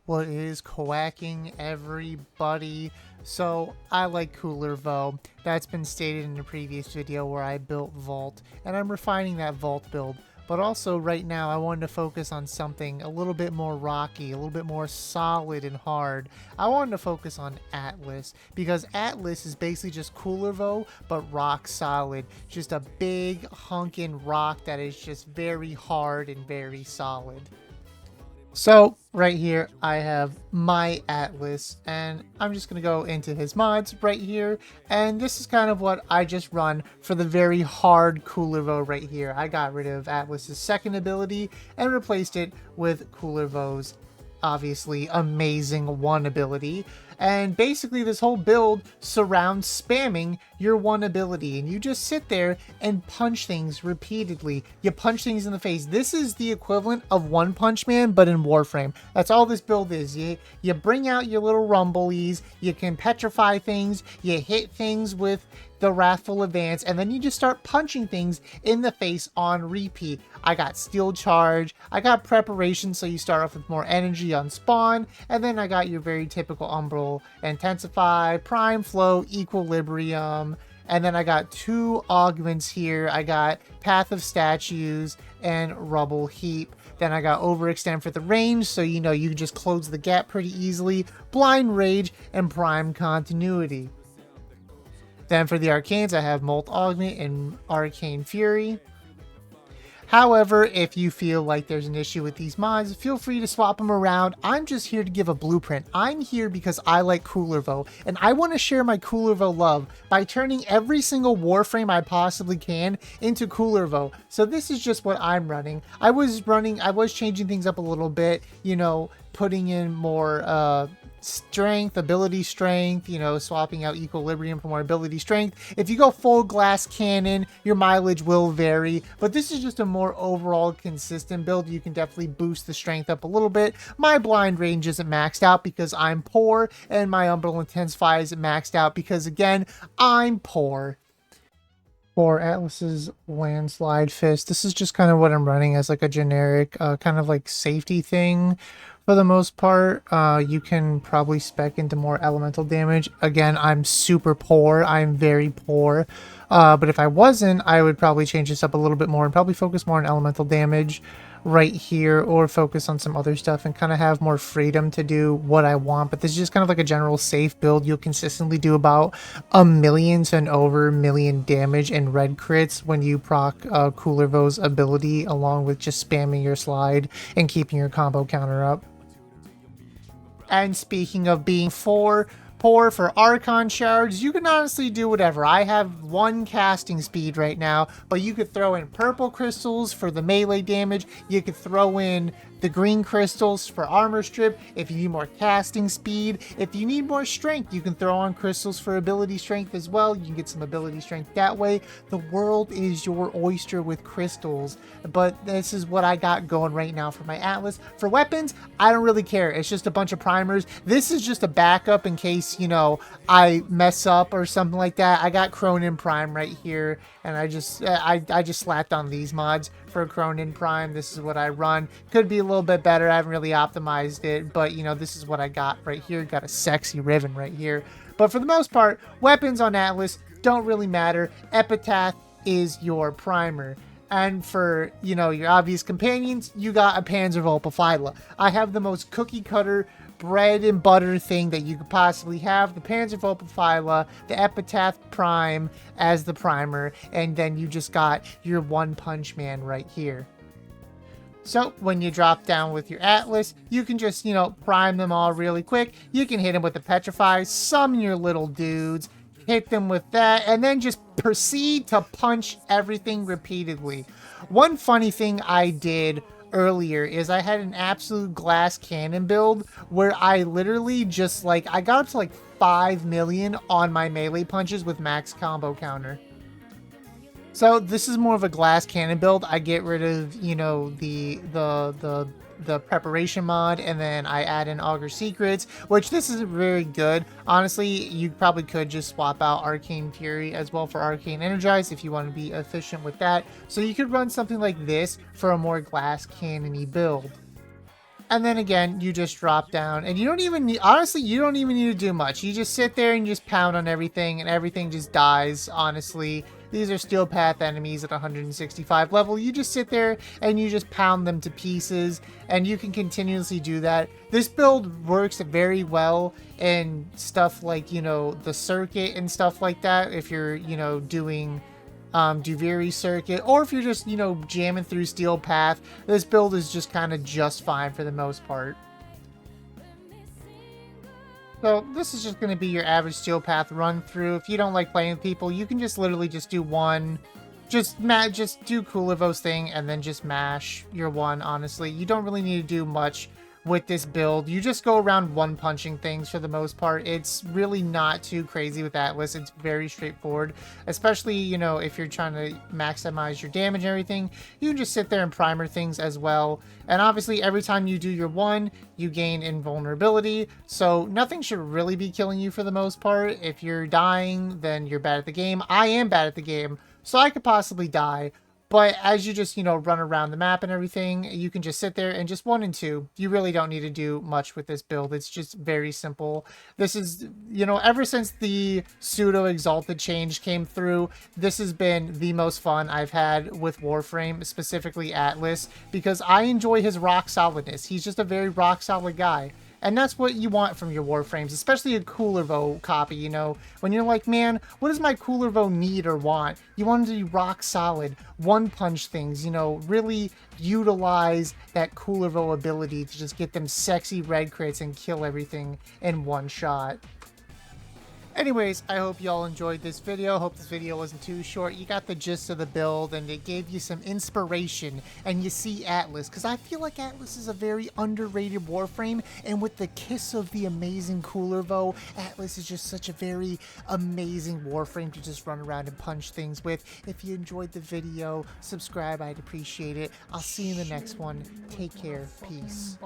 What is quacking, everybody? So I like Kullervo. That's been stated in a previous video where I built Vault, and I'm refining that Vault build. But also right now I wanted to focus on something a little bit more rocky, a little bit more solid and hard. I wanted to focus on Atlus because Atlus is basically just Kullervo but rock solid. Just a big hunkin' rock that is just very hard and very solid. So right here I have my Atlus, and I'm just going to go into his mods right here, and this is kind of what I just run for the very hard Kullervo right here. I got rid of Atlus's second ability and replaced it with Kullervo's obviously amazing one ability. And basically this whole build surrounds spamming your one ability, and you just sit there and punch things repeatedly. You punch things in the face. This is the equivalent of One Punch Man but in Warframe. That's all this build is. You bring out your little rumblies, you can petrify things, you hit things with the Wrathful Advance, and then you just start punching things in the face on repeat. I got Steel Charge, I got Preparation, so you start off with more energy on spawn, and then I got your very typical Umbral, Intensify, Prime Flow, Equilibrium, and then I got two augments here. I got Path of Statues and Rubble Heap. Then I got Overextend for the range, so you know you can just close the gap pretty easily, Blind Rage, and Prime Continuity. Then for the Arcanes, I have Molt Augment and Arcane Fury. However, if you feel like there's an issue with these mods, feel free to swap them around. I'm just here to give a blueprint. I'm here because I like Kullervo, and I want to share my Kullervo love by turning every single Warframe I possibly can into Kullervo. So this is just what I'm running. I was changing things up a little bit, you know, putting in more strength, ability strength, you know, swapping out equilibrium for more ability strength. If you go full glass cannon, your mileage will vary, but this is just a more overall consistent build. You can definitely boost the strength up a little bit. My blind range isn't maxed out because I'm poor, and my umbral intensify isn't maxed out because, again, I'm poor. For Atlus's Landslide Fist, this is just kind of what I'm running as like a generic kind of like safety thing. For the most part, you can probably spec into more elemental damage. Again, I'm super poor. I'm very poor. But if I wasn't, I would probably change this up a little bit more and probably focus more on elemental damage right here, or focus on some other stuff and kind of have more freedom to do what I want. But this is just kind of like a general safe build. You'll consistently do about a million to an over million damage in red crits when you proc Kullervo's ability, along with just spamming your slide and keeping your combo counter up. And speaking of being poor for Archon shards, you can honestly do whatever. I have one casting speed right now, but you could throw in purple crystals for the melee damage. You could throw in the green crystals for armor strip if you need more casting speed. If you need more strength, you can throw on crystals for ability strength as well. You can get some ability strength that way. The world is your oyster with crystals, but this is what I got going right now for my Atlus. For weapons, I don't really care. It's just a bunch of primers. This is just a backup in case, you know, I mess up or something like that. I got Cronin Prime right here, and I just slapped on these mods for Cronin Prime. This is what I run. Could be a little bit better. I haven't really optimized it, but you know, this is what I got right here. Got a sexy Riven right here. But for the most part, weapons on Atlus don't really matter. Epitaph is your primer. And for, you know, your obvious companions, you got a Panzervolpaphyla. I have the most cookie cutter bread and butter thing that you could possibly have. The Panzervolpaphyla, the Epitaph Prime as the primer, and then you just got your One Punch Man right here. So when you drop down with your Atlus, you can just, you know, prime them all really quick. You can hit them with the Petrify, summon your little dudes, hit them with that, and then just proceed to punch everything repeatedly. One funny thing I did earlier is I had an absolute glass cannon build where I literally just like, I got up to like 5 million on my melee punches with max combo counter. So this is more of a glass cannon build. I get rid of, you know, the preparation mod, and then I add in Augur Secrets, which this is very good. Honestly, you probably could just swap out Arcane Fury as well for Arcane Energize if you want to be efficient with that. So you could run something like this for a more glass cannon-y build. And then again, you just drop down, and you don't even need, honestly, you don't even need to do much. You just sit there and just pound on everything, and everything just dies, honestly. These are Steel Path enemies at 165 level. You just sit there and you just pound them to pieces, and you can continuously do that. This build works very well in stuff like, you know, the circuit and stuff like that. If you're, you know, doing Duviri circuit, or if you're just, you know, jamming through Steel Path, this build is just kind of just fine for the most part. So this is just going to be your average Steel Path run through. If you don't like playing with people, you can just literally just do one, just do Kullervo's thing and then just mash your one, honestly. You don't really need to do much with this build. You just go around one punching things for the most part. It's really not too crazy with Atlus. It's very straightforward, especially, you know, if you're trying to maximize your damage and everything. You can just sit there and primer things as well. And obviously every time you do your one, you gain invulnerability, so nothing should really be killing you for the most part. If you're dying, then you're bad at the game. I am bad at the game, so I could possibly die. But as you just, you know, run around the map and everything, you can just sit there and just 1 and 2. You really don't need to do much with this build. It's just very simple. This is, you know, ever since the pseudo exalted change came through, this has been the most fun I've had with Warframe, specifically Atlus, because I enjoy his rock solidness. He's just a very rock solid guy. And that's what you want from your Warframes, especially a Kullervo copy, you know? When you're like, man, what does my Kullervo need or want? You want him to be rock solid, one-punch things, you know, really utilize that Kullervo ability to just get them sexy red crits and kill everything in one shot. Anyways, I hope y'all enjoyed this video. Hope this video wasn't too short. You got the gist of the build and it gave you some inspiration, and you see Atlus, because I feel like Atlus is a very underrated Warframe, and with the kiss of the amazing Kullervo, Atlus is just such a very amazing Warframe to just run around and punch things with. If you enjoyed the video, subscribe, I'd appreciate it. I'll see you in the next one. Take care. Peace.